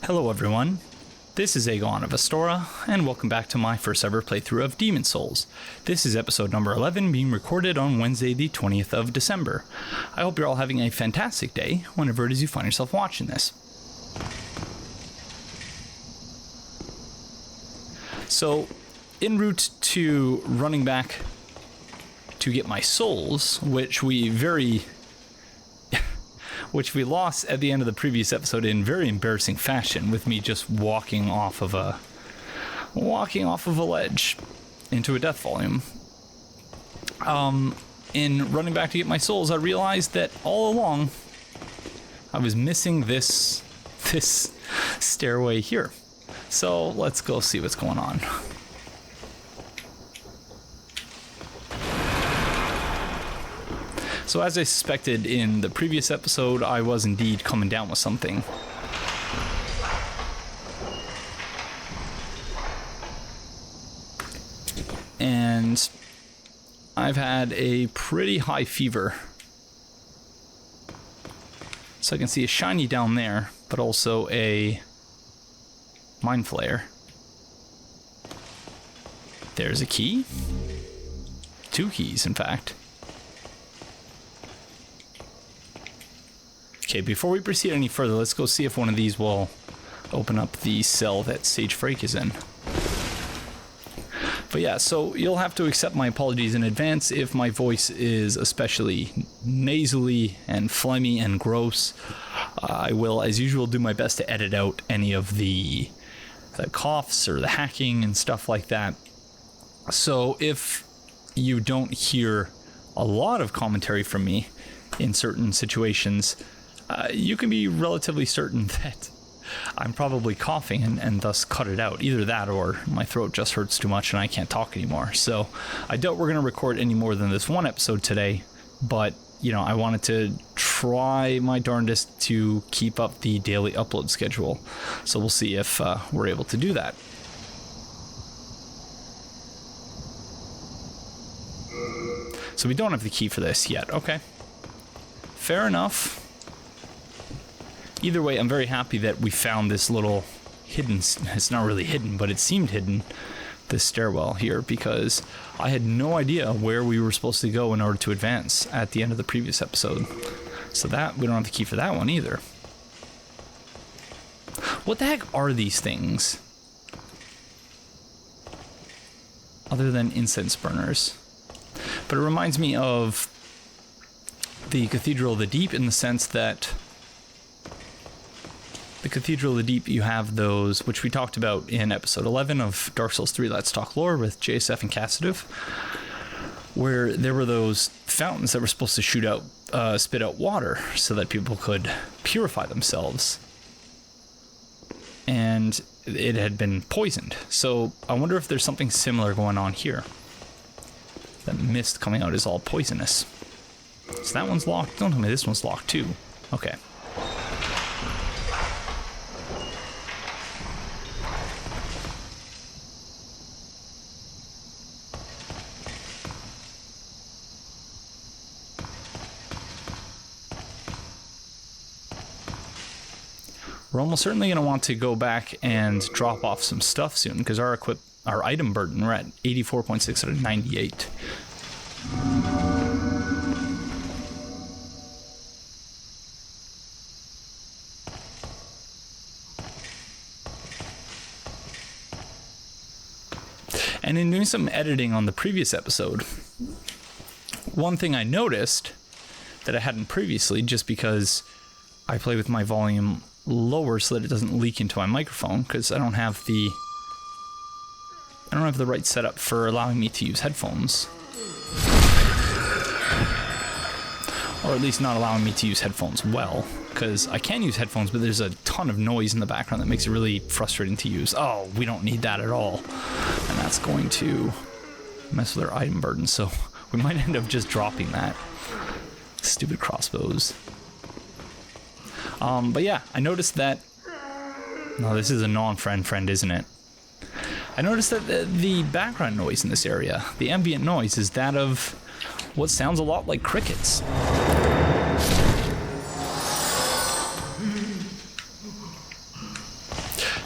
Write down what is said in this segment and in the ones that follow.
Hello everyone, this is Aegon of Astora, and welcome back to my first ever playthrough of Demon Souls. This is episode number 11, being recorded on Wednesday the 20th of December. I hope you're all having a fantastic day, whenever it is you find yourself watching this. So, en route to running back to get my souls, which we lost at the end of the previous episode in very embarrassing fashion, with me just walking off of a ledge into a death volume. In running back to get my souls, I realized that all along I was missing this stairway here. So let's go see what's going on. So as I suspected in the previous episode, I was indeed coming down with something. And I've had a pretty high fever. So I can see a shiny down there, but also a mind flare. There's a key. 2 keys, in fact. Okay, before we proceed any further, let's go see if one of these will open up the cell that Sage Frake is in. But yeah, so you'll have to accept my apologies in advance if my voice is especially nasally and phlegmy and gross. I will, as usual, do my best to edit out any of the coughs or the hacking and stuff like that. So if you don't hear a lot of commentary from me in certain situations, you can be relatively certain that I'm probably coughing and thus cut it out. Either that or my throat just hurts too much and I can't talk anymore. So I doubt we're going to record any more than this one episode today, but you know, I wanted to try my darndest to keep up the daily upload schedule. So we'll see if we're able to do that. So we don't have the key for this yet. Okay. Fair enough. Either way, I'm very happy that we found this little hidden, it's not really hidden, but it seemed hidden, this stairwell here, because I had no idea where we were supposed to go in order to advance at the end of the previous episode. So that, we don't have the key for that one either. What the heck are these things? Other than incense burners. But it reminds me of the Cathedral of the Deep in the sense that the Cathedral of the Deep, you have those, which we talked about in episode 11 of Dark Souls 3 Let's Talk Lore with JSF and Cassidiv, where there were those fountains that were supposed to spit out water so that people could purify themselves. And it had been poisoned. So I wonder if there's something similar going on here. That mist coming out is all poisonous. So that one's locked. Don't tell me this one's locked too. Okay. We're almost certainly going to want to go back and drop off some stuff soon, because our item burden, we're at 84.6 out of 98. And in doing some editing on the previous episode, one thing I noticed that I hadn't previously, just because I play with my volume lower so that it doesn't leak into my microphone, because I don't have the right setup for allowing me to use headphones, or at least not allowing me to use headphones well, because I can use headphones, but there's a ton of noise in the background that makes it really frustrating to use. Oh, we don't need that at all, and that's going to mess with our item burden, so we might end up just dropping that. Stupid crossbows. But yeah, I noticed that... No, this is a non-friend, isn't it? I noticed that the background noise in this area, the ambient noise, is that of what sounds a lot like crickets.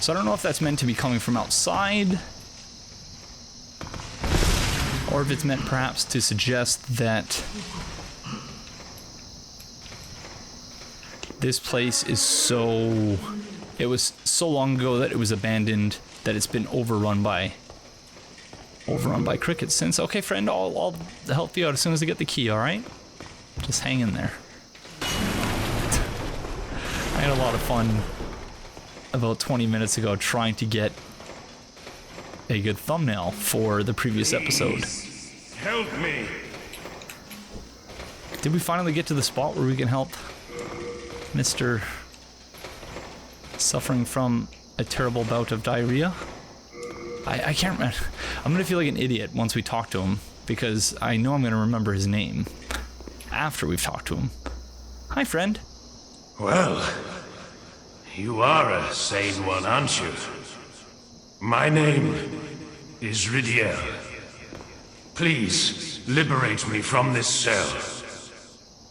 So I don't know if that's meant to be coming from outside, or if it's meant perhaps to suggest that this place is it was so long ago that it was abandoned that it's been overrun by crickets since. Okay, friend, I'll help you out as soon as I get the key, alright? Just hang in there. I had a lot of fun about 20 minutes ago trying to get a good thumbnail for the previous episode. Help me. Did we finally get to the spot where we can help Mr. suffering from a terrible bout of diarrhea? I can't remember. I'm gonna feel like an idiot once we talk to him, because I know I'm gonna remember his name after we've talked to him. Hi, friend. Well, you are a sane one, aren't you? My name is Ridiel. Please, liberate me from this cell.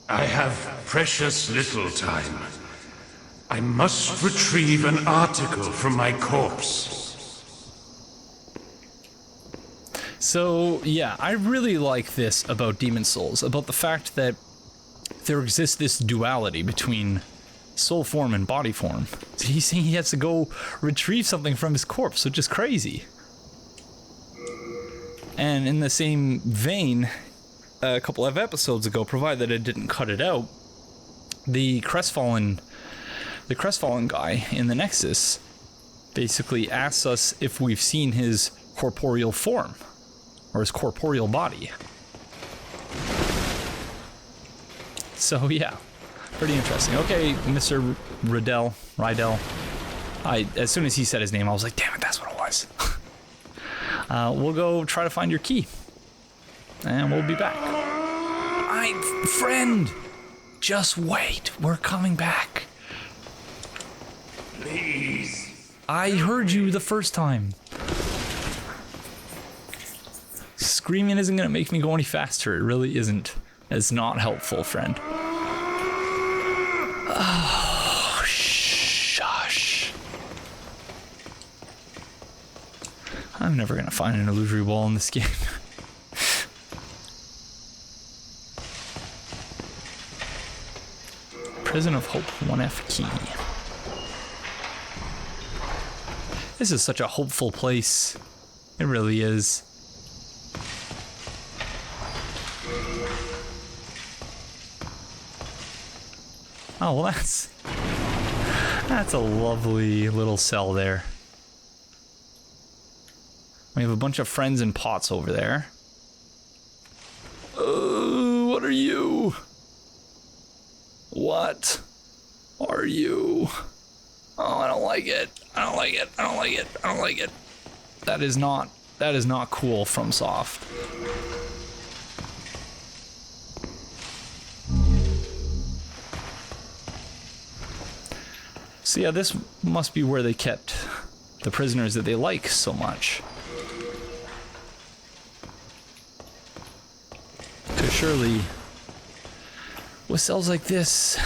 I have precious little time. I must retrieve an article from my corpse. So, yeah, I really like this about Demon Souls, about the fact that there exists this duality between soul form and body form. So he's saying he has to go retrieve something from his corpse, which is crazy. And in the same vein, a couple of episodes ago, provided I didn't cut it out, the crestfallen guy in the Nexus basically asks us if we've seen his corporeal form, or his corporeal body. So yeah, pretty interesting. Okay, Mr. Rydell. As soon as he said his name, I was like, damn it, that's what it was. We'll go try to find your key, and we'll be back. Friend, just wait. We're coming back. Please. I heard you the first time. Screaming isn't gonna make me go any faster. It really isn't. It's not helpful, friend. Oh, shush. I'm never gonna find an illusory wall in this game. Prison of Hope 1F key. This is such a hopeful place. It really is. Oh, well, that's a lovely little cell there. We have a bunch of friends in pots over there. What are you? What are you? Oh, I don't like it. I don't like it. I don't like it. I don't like it. That is not cool from Soft. So yeah, this must be where they kept the prisoners that they like so much. Because surely, with cells like this,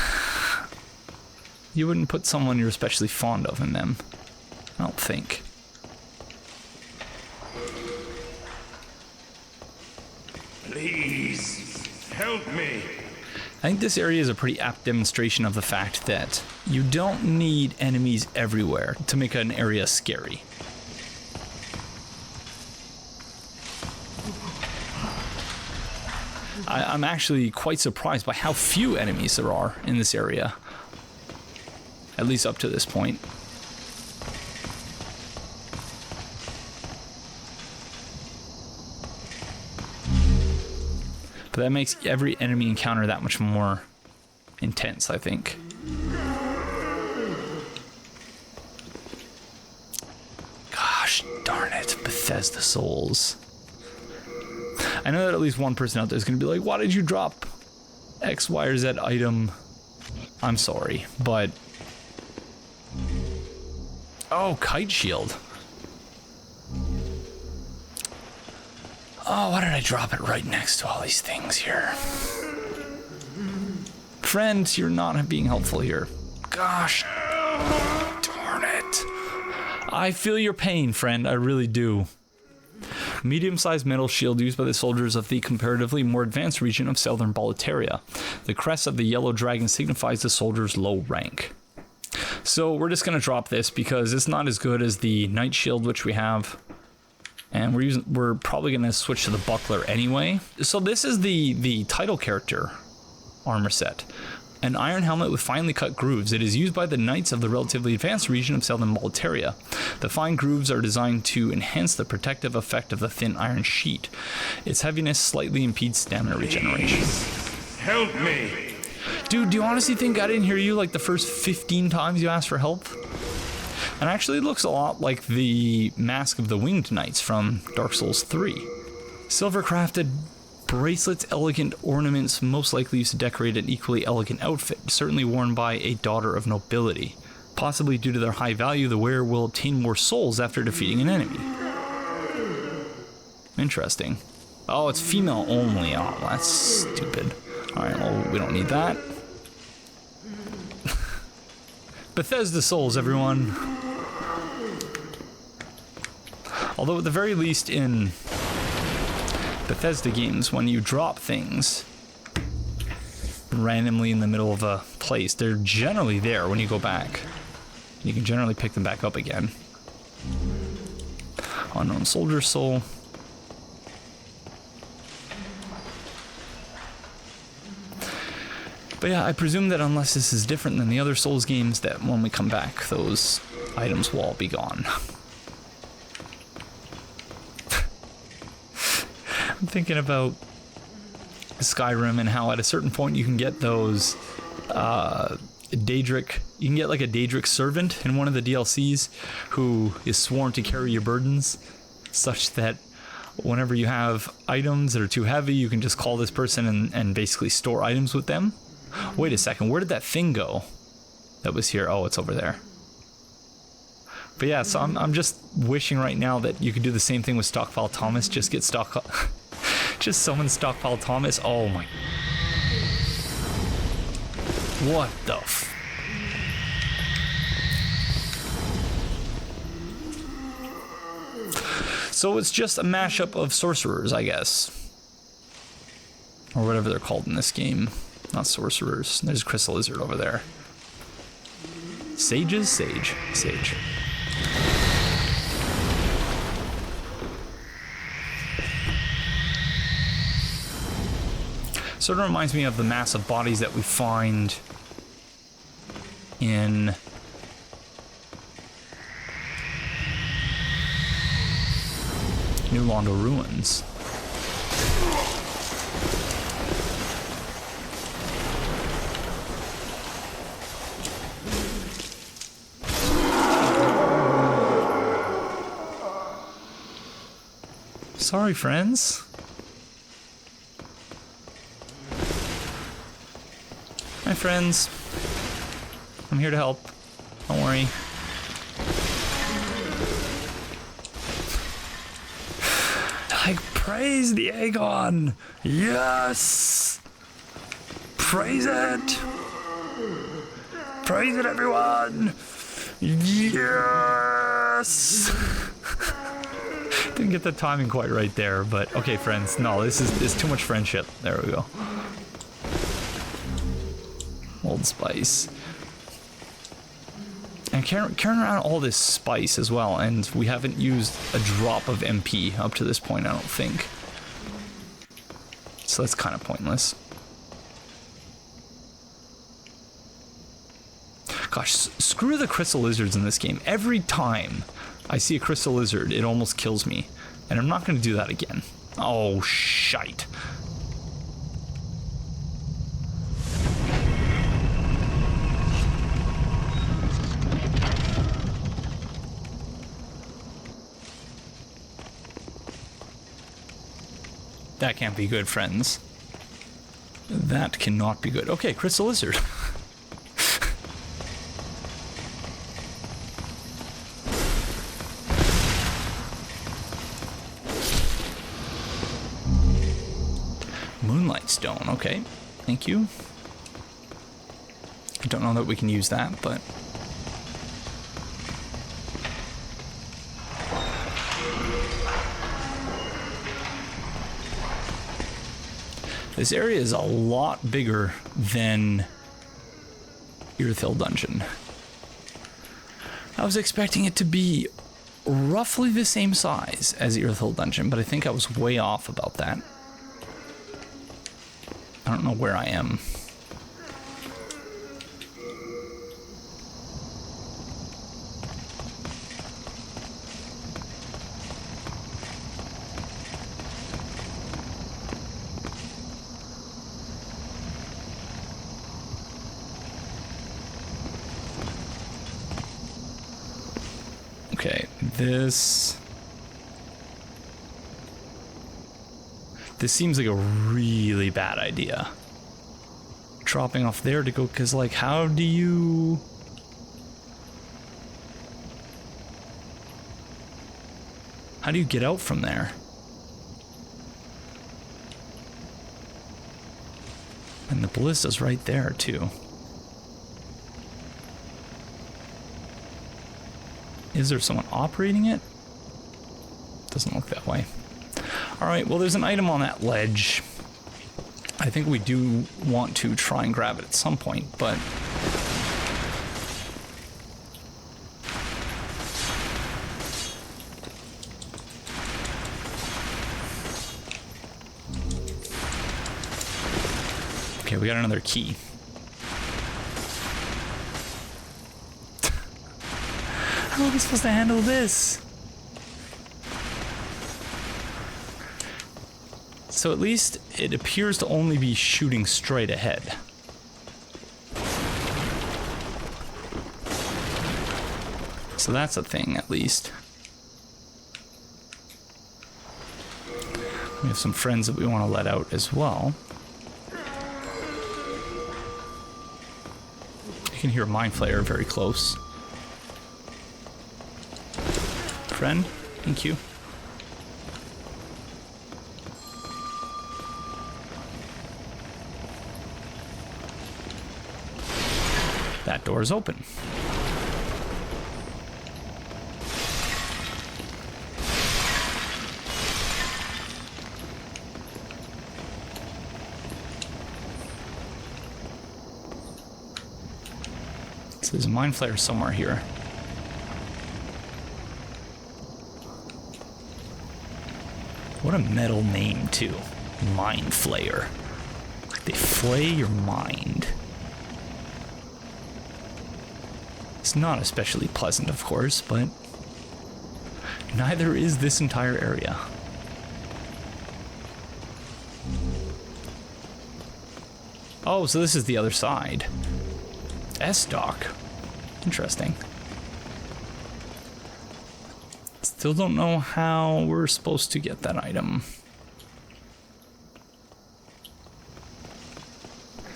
you wouldn't put someone you're especially fond of in them. I don't think. Please, help me. I think this area is a pretty apt demonstration of the fact that you don't need enemies everywhere to make an area scary. I'm actually quite surprised by how few enemies there are in this area. At least up to this point. But that makes every enemy encounter that much more intense, I think. Gosh darn it, Bethesda Souls. I know that at least one person out there is going to be like, why did you drop X, Y, or Z item? I'm sorry, but... Oh, kite shield. Oh, why did I drop it right next to all these things here? Friend, you're not being helpful here. Gosh darn it. I feel your pain, friend. I really do. Medium-sized metal shield used by the soldiers of the comparatively more advanced region of southern Latria. The crest of the yellow dragon signifies the soldier's low rank. So we're just going to drop this because it's not as good as the knight shield which we have. And we're probably going to switch to the buckler anyway. So this is the title character armor set. An iron helmet with finely cut grooves. It is used by the knights of the relatively advanced region of southern Latria. The fine grooves are designed to enhance the protective effect of the thin iron sheet. Its heaviness slightly impedes stamina regeneration. Help me! Dude, do you honestly think I didn't hear you like the first 15 times you asked for help? And actually it looks a lot like the Mask of the Winged Knights from Dark Souls 3. Silver crafted bracelets, elegant ornaments, most likely used to decorate an equally elegant outfit, certainly worn by a daughter of nobility. Possibly due to their high value, the wearer will obtain more souls after defeating an enemy. Interesting. Oh, it's female only. Oh, that's stupid. Alright, well, we don't need that. Bethesda souls, everyone. Although at the very least in Bethesda games, when you drop things randomly in the middle of a place, they're generally there when you go back. You can generally pick them back up again. Unknown Soldier Soul. But yeah, I presume that unless this is different than the other Souls games, that when we come back, those items will all be gone. I'm thinking about Skyrim and how at a certain point you can get those Daedric, you can get like a Daedric servant in one of the DLCs who is sworn to carry your burdens, such that whenever you have items that are too heavy, you can just call this person and basically store items with them. Wait a second, where did that thing go that was here? Oh, it's over there. But yeah, so I'm just wishing right now that you could do the same thing with Stockpile Thomas, just get just summon Stockpile Thomas. Oh my. What the f... So it's just a mashup of sorcerers, I guess. Or whatever they're called in this game. Not sorcerers. There's a crystal lizard over there. Sages? Sage. Sage. Sort of reminds me of the massive bodies that we find in New Londo Ruins. Sorry, friends. Hi, friends. I'm here to help. Don't worry. Like, praise the Aegon! Yes! Praise it! Praise it, everyone! Yes! Didn't get the timing quite right there, but okay, friends. No, this is too much friendship. There we go. Old spice. And carrying around all this spice as well, and we haven't used a drop of MP up to this point, I don't think. So that's kind of pointless. Gosh, screw the crystal lizards in this game. Every time I see a crystal lizard, it almost kills me. And I'm not going to do that again. Oh, shite. That can't be good, friends. That cannot be good. Okay, crystal lizard. Moonlight stone, okay. Thank you. I don't know that we can use that, but... This area is a lot bigger than Hill Dungeon. I was expecting it to be roughly the same size as Hill Dungeon, but I think I was way off about that. I don't know where I am. Okay, this seems like a really bad idea. Dropping off there to go, because, like, how do you... How do you get out from there? And the ballista's right there, too. Is there someone operating it? Doesn't look that way. Alright, well, there's an item on that ledge. I think we do want to try and grab it at some point, but... Okay, we got another key. How are we supposed to handle this? So at least it appears to only be shooting straight ahead. So that's a thing, at least. We have some friends that we want to let out as well. You can hear a Mind Flayer very close. Friend, thank you. That door is open. So there's a Mind Flayer somewhere here. What a metal name, too. Mind Flayer. Like they flay your mind. It's not especially pleasant, of course, but neither is this entire area. Oh, so this is the other side. S-Dock. Interesting. Still don't know how we're supposed to get that item.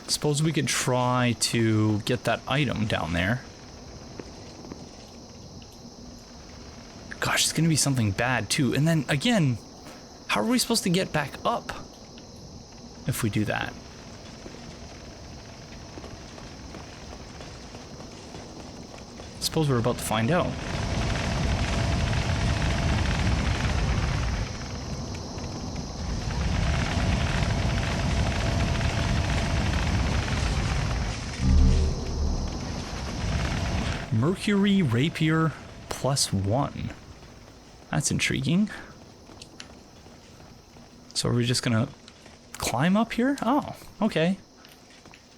Suppose we could try to get that item down there. Gosh, it's gonna be something bad too. And then again, how are we supposed to get back up if we do that? Suppose we're about to find out. Mercury Rapier +1. That's intriguing. So are we just gonna climb up here? Oh, okay.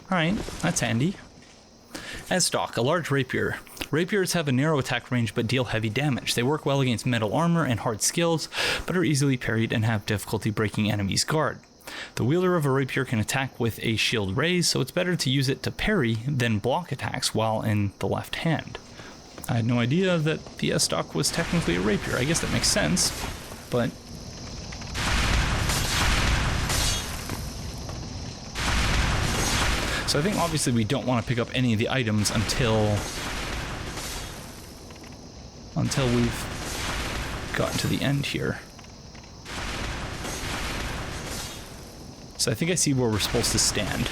Alright, that's handy. S-Dock, a large rapier. Rapiers have a narrow attack range but deal heavy damage. They work well against metal armor and hard skills, but are easily parried and have difficulty breaking enemies' guard. The wielder of a rapier can attack with a shield raise, so it's better to use it to parry than block attacks while in the left hand. I had no idea that the S-Dock was technically a rapier. I guess that makes sense, but... So I think obviously we don't want to pick up any of the items until we've gotten to the end here. So I think I see where we're supposed to stand.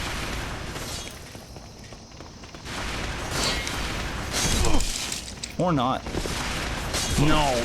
Or not. No.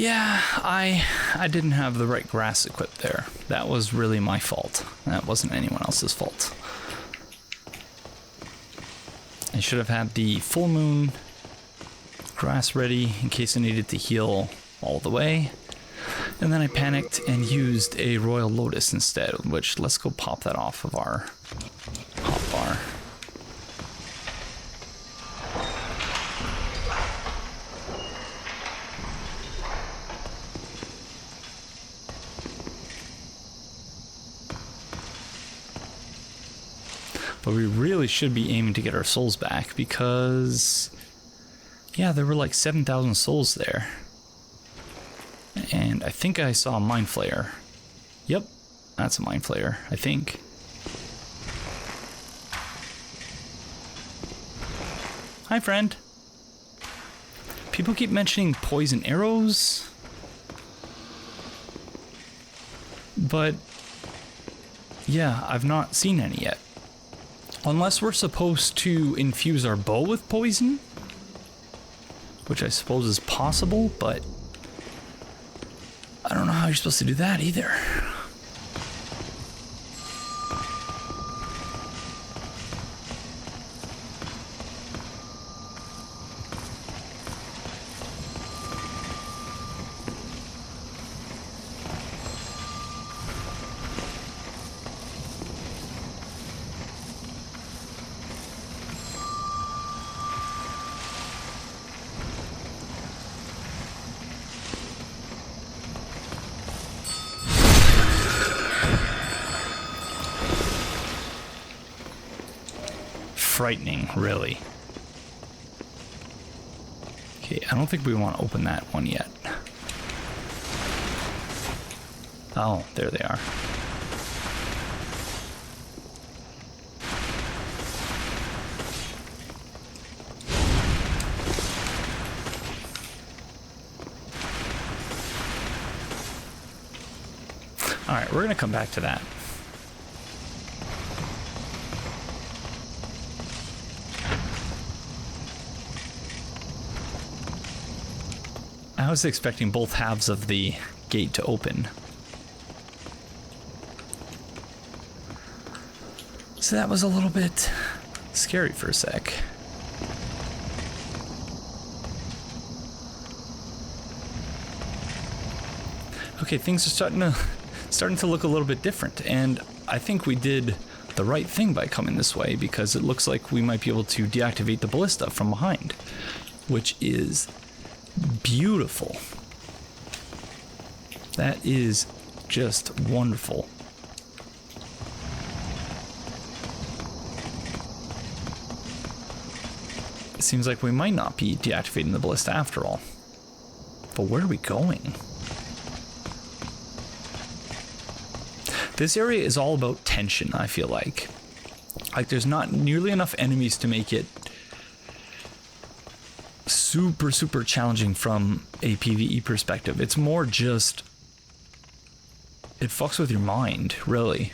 Yeah, I didn't have the right grass equipped there. That was really my fault. That wasn't anyone else's fault. I should have had the full moon grass ready in case I needed to heal all the way. And then I panicked and used a Royal Lotus instead, which let's go pop that off of our hotbar. But we really should be aiming to get our souls back because, yeah, there were like 7,000 souls there. And I think I saw a Mind Flayer. Yep, that's a Mind Flayer, I think. Hi, friend. People keep mentioning poison arrows. But, yeah, I've not seen any yet. Unless we're supposed to infuse our bow with poison, which I suppose is possible, but I don't know how you're supposed to do that either. Frightening, really. Okay, I don't think we want to open that one yet. Oh, there they are. Alright, we're going to come back to that. I was expecting both halves of the gate to open. So that was a little bit scary for a sec. Okay, things are starting to look a little bit different, and I think we did the right thing by coming this way because it looks like we might be able to deactivate the ballista from behind, which is beautiful. That is just wonderful. It seems like we might not be deactivating the ballista after all. But where are we going? This area is all about tension, I feel like. Like there's not nearly enough enemies to make it super challenging from a PvE perspective. It's more just it fucks with your mind, really.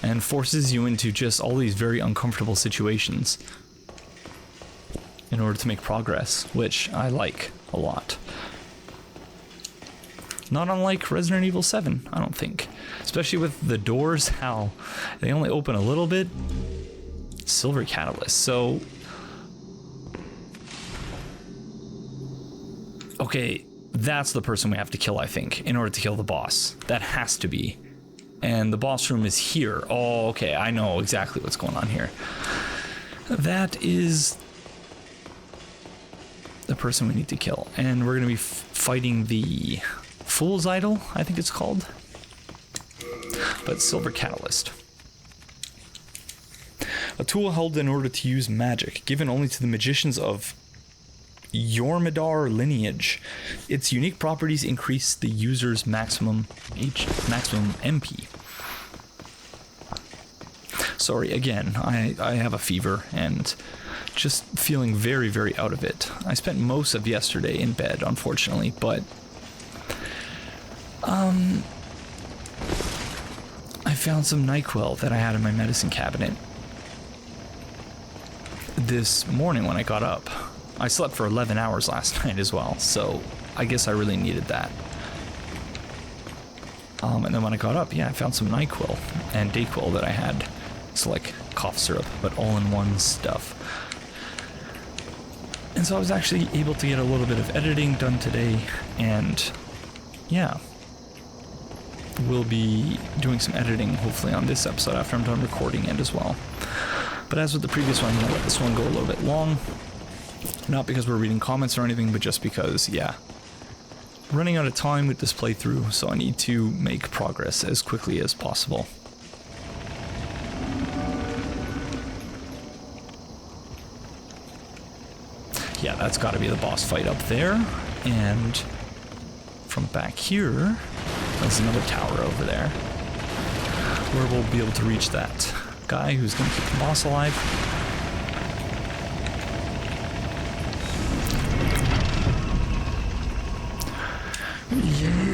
And forces you into just all these very uncomfortable situations in order to make progress, which I like a lot. Not unlike Resident Evil 7, I don't think. Especially with the doors, how they only open a little bit. Silver Catalyst, so... Okay, that's the person we have to kill, I think, in order to kill the boss. That has to be. And the boss room is here. Oh, okay, I know exactly what's going on here. That is the person we need to kill. And we're going to be fighting the Fool's Idol, I think it's called. But Silver Catalyst. A tool held in order to use magic, given only to the magicians of Yormidar lineage. Its unique properties increase the user's maximum MP. Sorry, again, I have a fever and just feeling very out of it. I spent most of yesterday in bed, unfortunately, but I found some NyQuil that I had in my medicine cabinet, this morning when I got up. I slept for 11 hours last night as well, so I guess I really needed that. And then when I got up, yeah, I found some NyQuil and DayQuil that I had. It's like cough syrup, but all-in-one stuff. And so I was actually able to get a little bit of editing done today, and yeah, we'll be doing some editing hopefully on this episode after I'm done recording it as well. But as with the previous one, I'm going to let this one go a little bit long. Not because we're reading comments or anything, but just because, yeah, running out of time with this playthrough, so I need to make progress as quickly as possible. Yeah, that's got to be the boss fight up there, and from back here, there's another tower over there, where we'll be able to reach that guy who's going to keep the boss alive.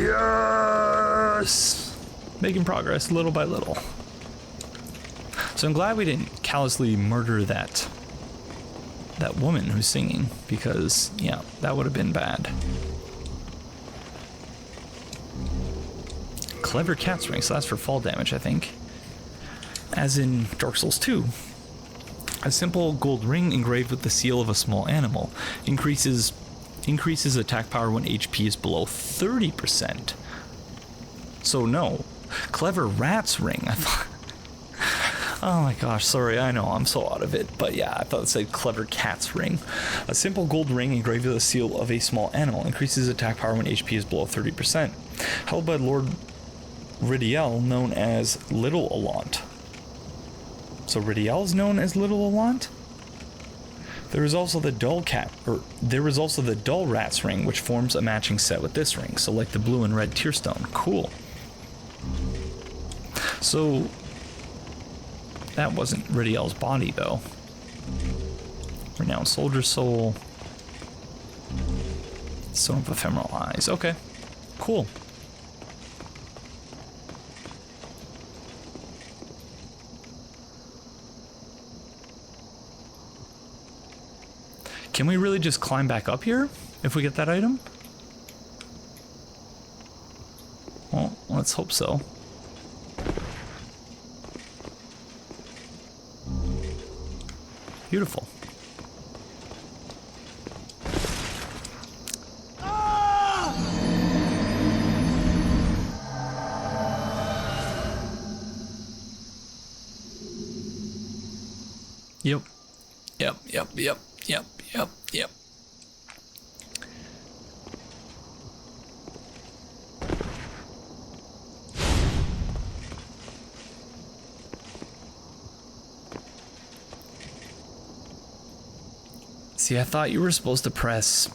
Yes! Making progress little by little. So I'm glad we didn't callously murder that woman who's singing, because, yeah, that would have been bad. Clever cat's ring, so that's for fall damage, I think. As in Dark Souls 2. A simple gold ring engraved with the seal of a small animal increases attack power when HP is below 30%. So no, clever rat's ring. I thought. Oh my gosh, sorry, I know, I'm so out of it, but yeah, I thought it said clever cat's ring. A simple gold ring engraved with the seal of a small animal increases attack power when HP is below 30%. Held by Lord Ridiel, known as Little Alaunt. So Ridiel is known as Little Alaunt? There is also the dull rat's ring, which forms a matching set with this ring, so like the blue and red tear stone. Cool. So that wasn't Ridiel's body, though. Renowned Soldier Soul. Stone of Ephemeral Eyes. Okay, cool. Can we really just climb back up here if we get that item? Well, let's hope so. Beautiful. Yep. See, I thought you were supposed to press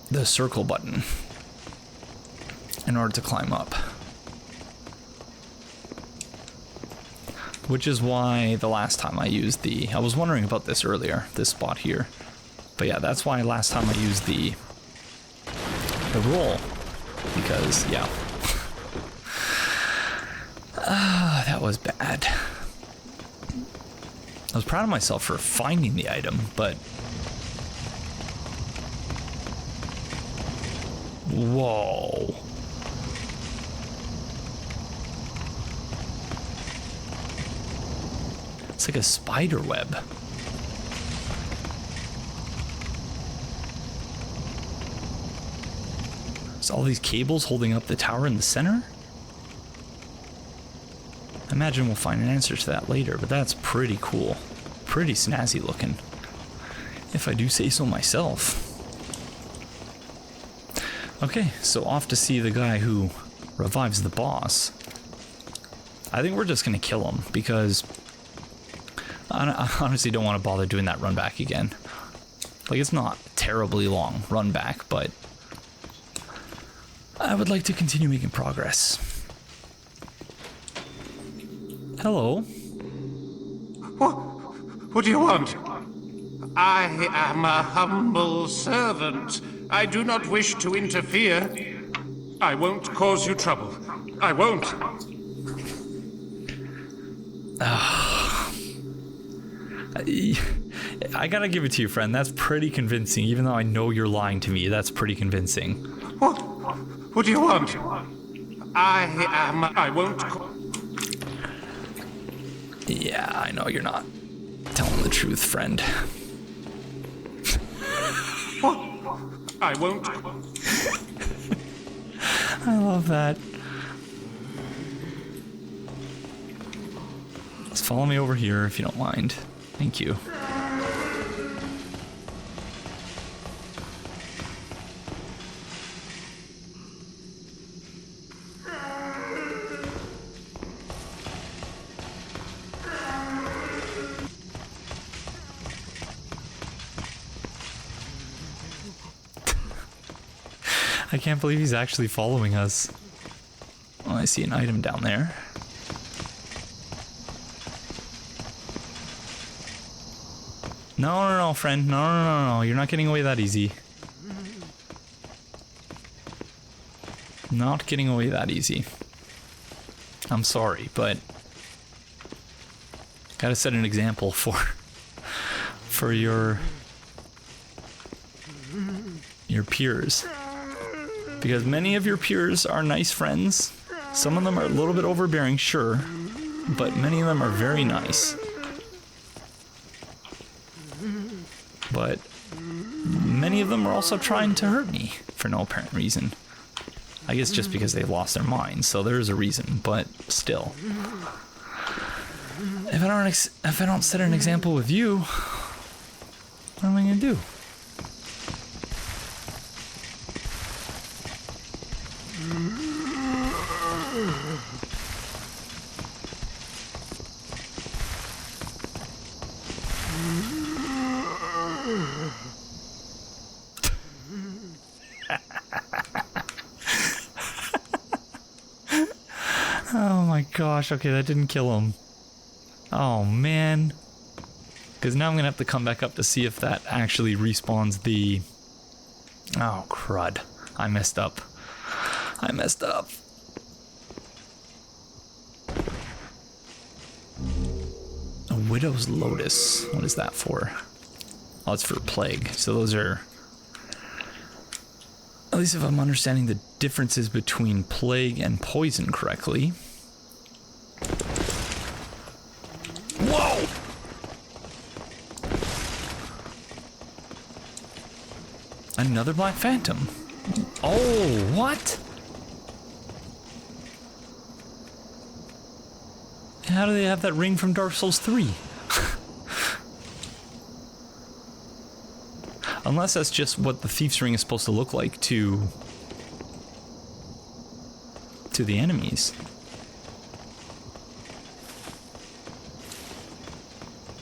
the circle button in order to climb up. Which is why the last time I used I was wondering about this earlier, this spot here. But yeah, that's why last time I used the roll. Because, yeah. That was bad. I was proud of myself for finding the item, but... Whoa. It's like a spider web. There's all these cables holding up the tower in the center? I imagine we'll find an answer to that later, but that's pretty cool. Pretty snazzy looking, if I do say so myself. Okay, so off to see the guy who revives the boss. I think we're just gonna kill him, because I honestly don't want to bother doing that run back again. Like, it's not terribly long run back, but I would like to continue making progress. Hello. What do you want? I am a humble servant. I do not wish to interfere. I won't cause you trouble. I won't. I gotta give it to you, friend. That's pretty convincing. Even though I know you're lying to me, that's pretty convincing. What do you want? I won't... Yeah, I know you're not telling the truth, friend. I won't... I love that. Just follow me over here if you don't mind. Thank you. I can't believe he's actually following us. Oh, I see an item down there. No, friend. No. You're not getting away that easy. Not getting away that easy. I'm sorry, but gotta set an example for your peers. Because many of your peers are nice friends. Some of them are a little bit overbearing, sure, but many of them are very nice. But many of them are also trying to hurt me for no apparent reason. I guess just because they've lost their minds, so there's a reason, but still. If I don't set an example with you, what am I gonna do? Oh my gosh, okay, that didn't kill him. Oh man. Because now I'm gonna have to come back up to see if that actually respawns the... Oh crud. I messed up. A Widow's Lotus. What is that for? Oh, it's for plague. So those are... At least if I'm understanding the differences between plague and poison correctly. Whoa! Another Black Phantom. Oh, what? How do they have that ring from Dark Souls 3? Unless that's just what the Thief's Ring is supposed to look like to the enemies.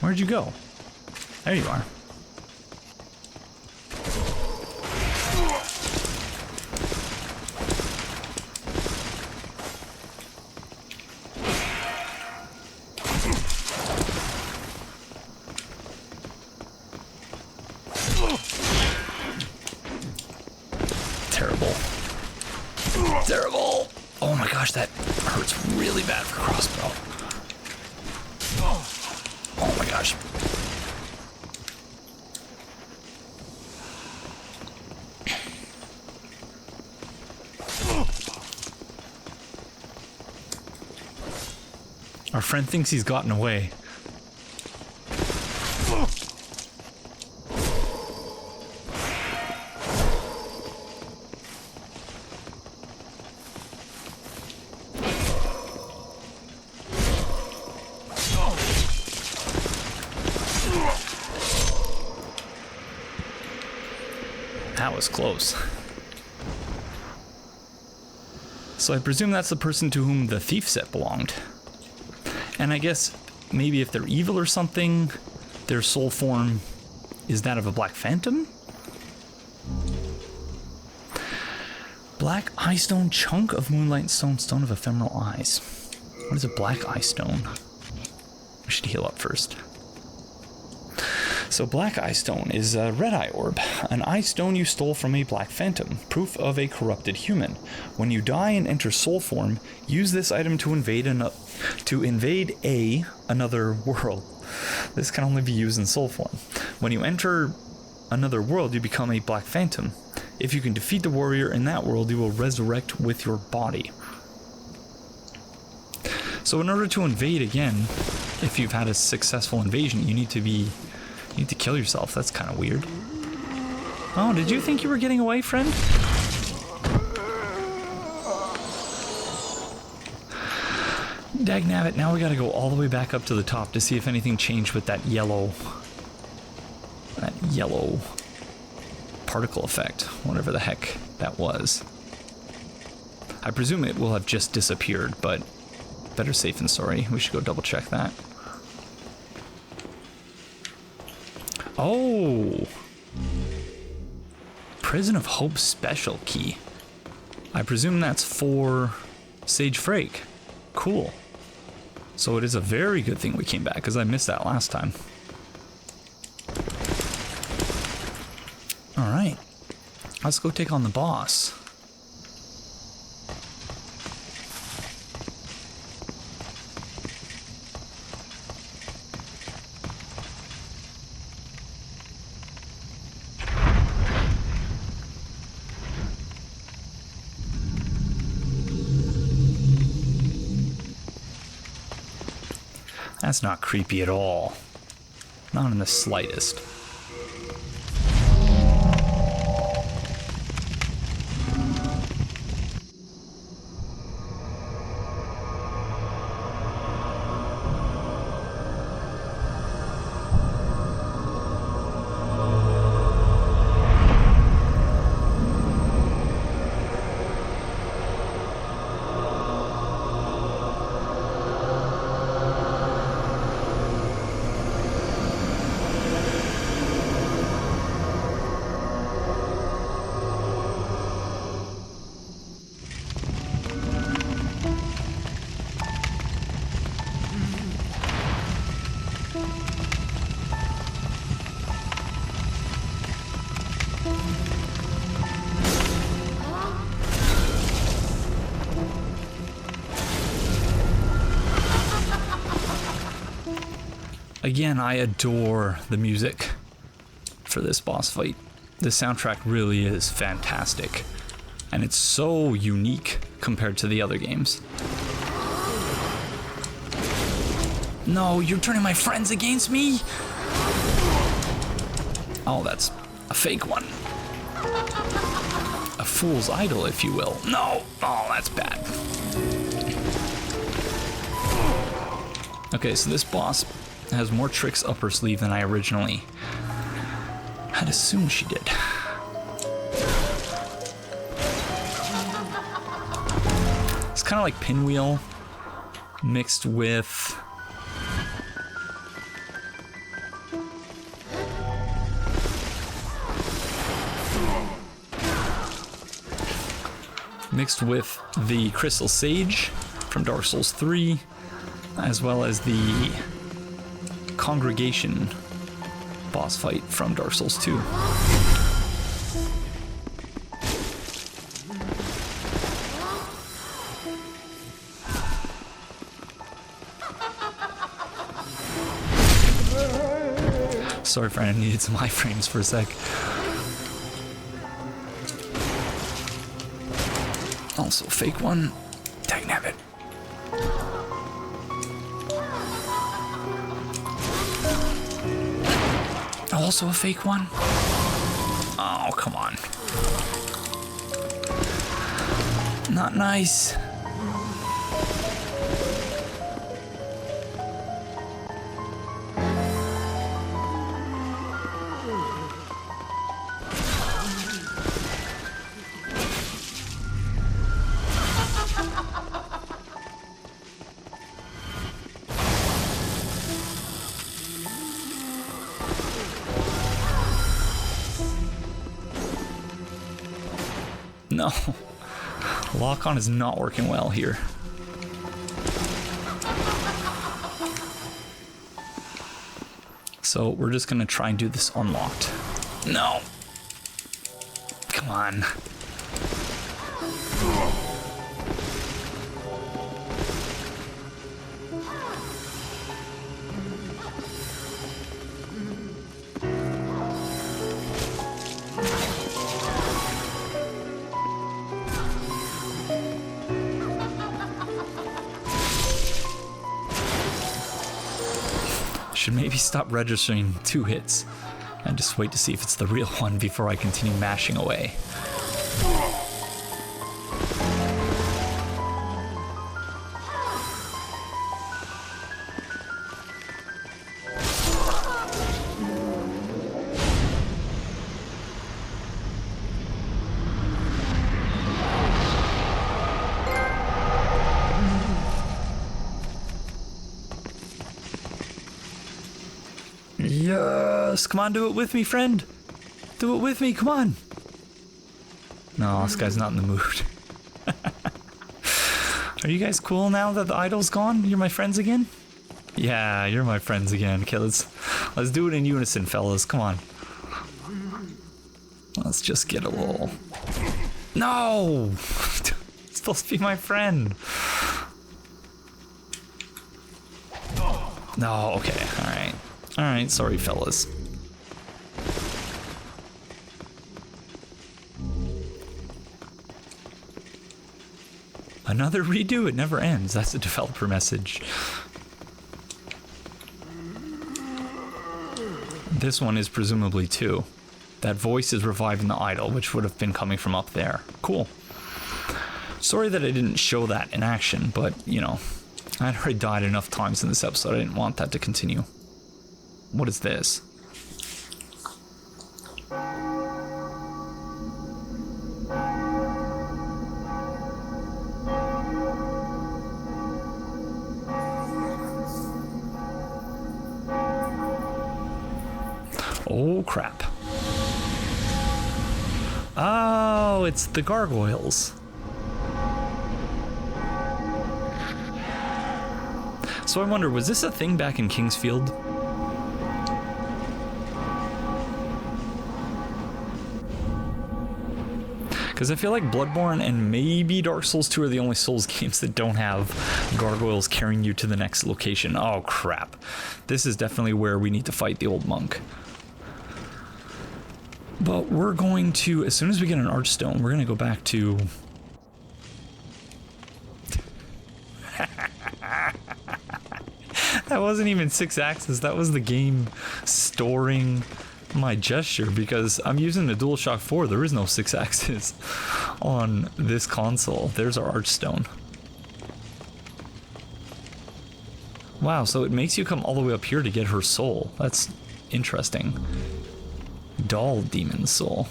Where'd you go? There you are. Terrible. Oh my gosh, that hurts really bad for crossbow. Oh my gosh. Our friend thinks he's gotten away. That was close. So I presume that's the person to whom the thief set belonged. And I guess maybe if they're evil or something, their soul form is that of a Black Phantom? Black Eye Stone, chunk of Moonlight Stone, Stone of Ephemeral Eyes. What is a Black Eye Stone? We should heal up first. So Black Eye Stone is a red eye orb, an eye stone you stole from a Black Phantom, proof of a corrupted human. When you die and enter soul form, use this item to invade another world. This can only be used in soul form. When you enter another world, you become a Black Phantom. If you can defeat the warrior in that world, you will resurrect with your body. So in order to invade again, if you've had a successful invasion, you need to kill yourself. That's kind of weird. Oh, did you think you were getting away, friend? Dagnabbit, now we gotta go all the way back up to the top to see if anything changed with that yellow particle effect, whatever the heck that was. I presume it will have just disappeared, but better safe than sorry. We should go double check that. Oh! Prison of Hope special key. I presume that's for Sage Frake. Cool. So it is a very good thing we came back, because I missed that last time. Alright. Let's go take on the boss. That's not creepy at all. Not in the slightest. Again, I adore the music for this boss fight. The soundtrack really is fantastic, and it's so unique compared to the other games. No, you're turning my friends against me? Oh, that's a fake one. A fool's idol, if you will. No! Oh, that's bad. Okay, so this boss has more tricks up her sleeve than I originally had assumed she did. It's kind of like Pinwheel mixed with the Crystal Sage from Dark Souls 3, as well as the Congregation boss fight from Dark Souls 2. Sorry, friend, I needed some iframes for a sec. Also, fake one. Dagnabbit. Also a fake one? Oh, come on. Not nice. No. Lock-on is not working well here. So we're just gonna try and do this unlocked. No! Come on. Should maybe stop registering 2 hits and just wait to see if it's the real one before I continue mashing away. Yes, come on, do it with me, friend. Do it with me, come on. No, this guy's not in the mood. Are you guys cool now that the idol's gone? You're my friends again? Yeah, you're my friends again. Okay, let's do it in unison, fellas. Come on. Let's just get a little... No! It's supposed to be my friend. No, okay, alright. Alright, sorry, fellas. Another redo? It never ends. That's a developer message. This one is presumably 2. That voice is reviving the idol, which would have been coming from up there. Cool. Sorry that I didn't show that in action, but, you know, I'd already died enough times in this episode. I didn't want that to continue. What is this? Oh, crap. Oh, it's the gargoyles. So I wonder, was this a thing back in Kingsfield? Because I feel like Bloodborne and maybe Dark Souls 2 are the only Souls games that don't have gargoyles carrying you to the next location. Oh crap. This is definitely where we need to fight the old monk. But we're going to, as soon as we get an Archstone, we're going to go back to... That wasn't even 6-axis, that was the game storing my gesture, because I'm using the DualShock 4. There is no 6-axis on this console. There's our Archstone. Wow, so it makes you come all the way up here to get her soul. That's interesting. Doll Demon Soul.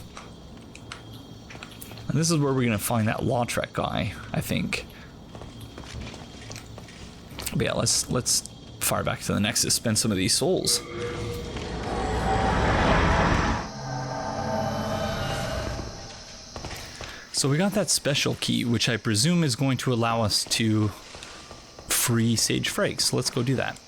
And this is where we're gonna find that Latria guy, I think. But yeah, let's fire back to the Nexus, spend some of these souls. So we got that special key, which I presume is going to allow us to free Sage Frakes. So let's go do that.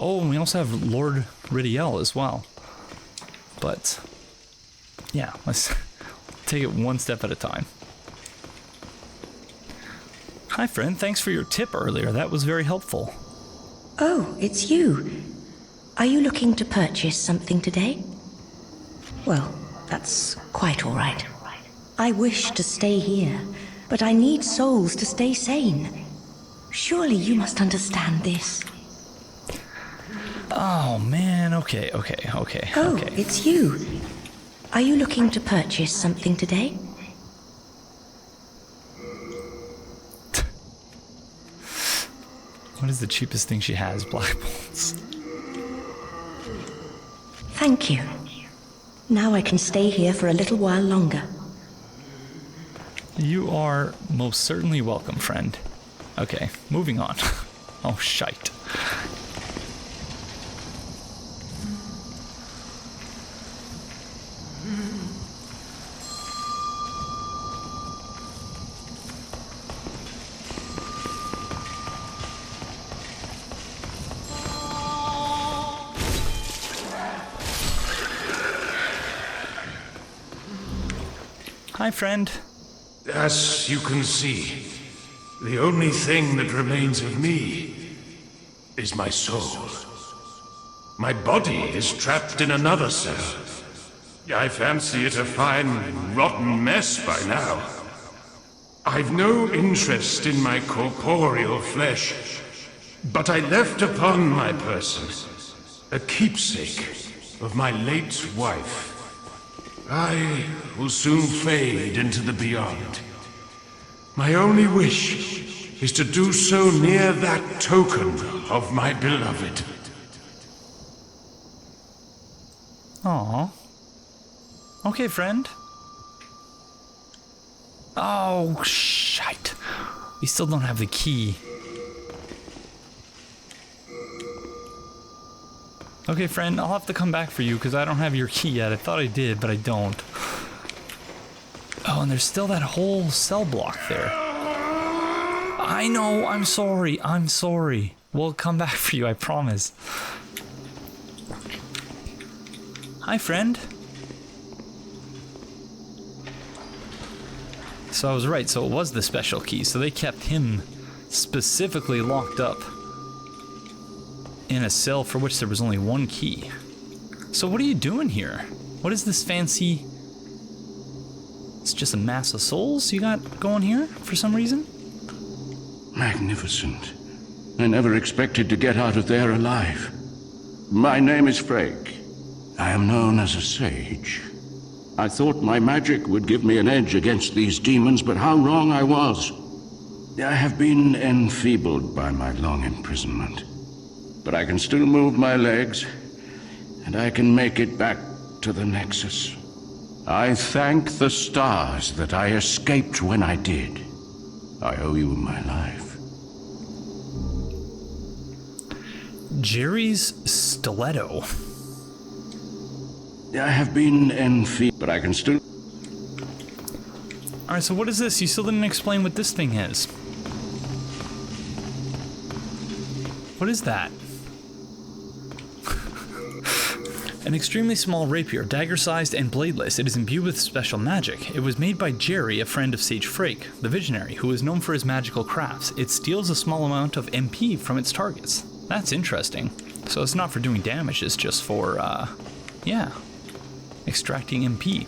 Oh, and we also have Lord Ridiel as well. But, yeah, let's take it one step at a time. Hi, friend. Thanks for your tip earlier. That was very helpful. Oh, it's you. Are you looking to purchase something today? Well, that's quite all right. I wish to stay here, but I need souls to stay sane. Surely you must understand this. Oh, man. Okay. Oh, Okay. it's you. Are you looking to purchase something today? What is the cheapest thing she has? Black bolts. Thank you. Now I can stay here for a little while longer. You are most certainly welcome, friend. Okay, moving on. Oh, shite. Hi, friend. As you can see, the only thing that remains of me is my soul. My body is trapped in another cell. I fancy it a fine, rotten mess by now. I've no interest in my corporeal flesh, but I left upon my person a keepsake of my late wife. I will soon fade into the beyond. My only wish is to do so near that token of my beloved. Aww. Okay, friend. Oh, shite. We still don't have the key. Okay, friend, I'll have to come back for you because I don't have your key yet. I thought I did, but I don't. Oh, and there's still that whole cell block there. I know, I'm sorry, I'm sorry. We'll come back for you, I promise. Hi, friend. So I was right, so it was the special key, so they kept him specifically locked up in a cell for which there was only one key. So what are you doing here? What is this fancy... It's just a mass of souls you got going here for some reason? Magnificent. I never expected to get out of there alive. My name is Frake. I am known as a sage. I thought my magic would give me an edge against these demons, but how wrong I was. I have been enfeebled by my long imprisonment. But I can still move my legs, and I can make it back to the Nexus. I thank the stars that I escaped when I did. I owe you my life. Jerry's stiletto. I have been enfeebled, but I can still... Alright, so what is this? You still didn't explain what this thing is. What is that? An extremely small rapier, dagger-sized and bladeless. It is imbued with special magic. It was made by Jerry, a friend of Sage Frake, the Visionary, who is known for his magical crafts. It steals a small amount of MP from its targets. That's interesting. So it's not for doing damage, it's just for, yeah, extracting MP.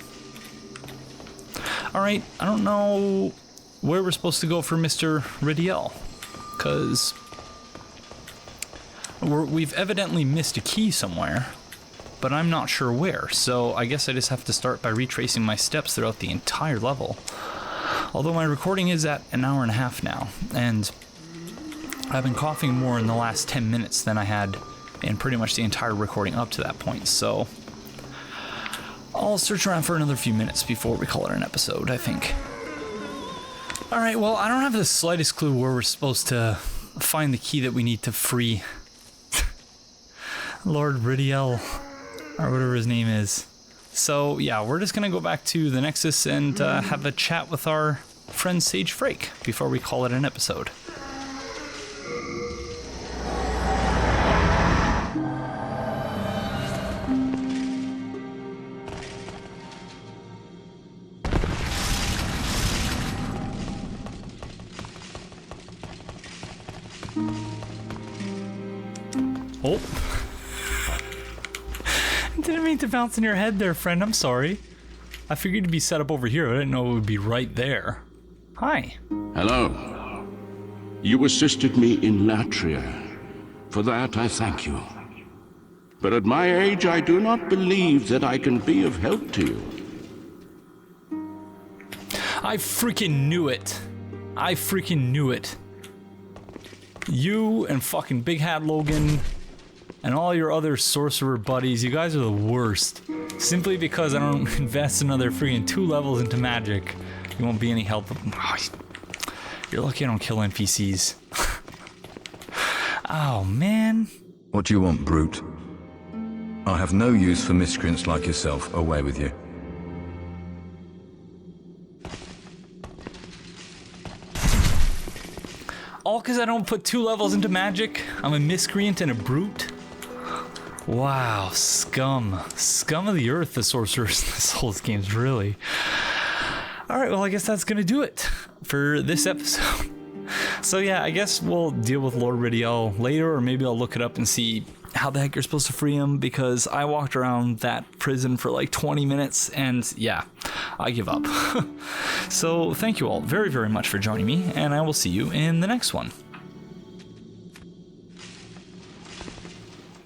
Alright, I don't know where we're supposed to go for Mr. Ridiel, because we've evidently missed a key somewhere, but I'm not sure where, so I guess I just have to start by retracing my steps throughout the entire level. Although my recording is at an hour and a half now, and I've been coughing more in the last 10 minutes than I had in pretty much the entire recording up to that point, so I'll search around for another few minutes before we call it an episode, I think. Alright, well, I don't have the slightest clue where we're supposed to find the key that we need to free Lord Ridiel, or whatever his name is. So, yeah, we're just gonna go back to the Nexus and have a chat with our friend Sage Frake before we call it an episode. Oh. Didn't mean to bounce in your head there, friend. I'm sorry. I figured it'd be set up over here. I didn't know it would be right there. Hi. Hello. You assisted me in Latria. For that, I thank you. But at my age, I do not believe that I can be of help to you. I freaking knew it. I freaking knew it. You and fucking Big Hat Logan and all your other sorcerer buddies, you guys are the worst. Simply because I don't invest another freaking 2 levels into magic, you won't be any help. Oh, you're lucky I don't kill NPCs. Oh, man. What do you want, brute? I have no use for miscreants like yourself. Away with you. All because I don't put 2 levels into magic? I'm a miscreant and a brute? Wow, scum. Scum of the earth, the sorcerers in the Souls games, really. Alright, well, I guess that's gonna do it for this episode. So yeah, I guess we'll deal with Lord Ridiel later, or maybe I'll look it up and see how the heck you're supposed to free him, because I walked around that prison for like 20 minutes, and yeah, I give up. So thank you all very, very much for joining me, and I will see you in the next one.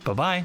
Bye-bye.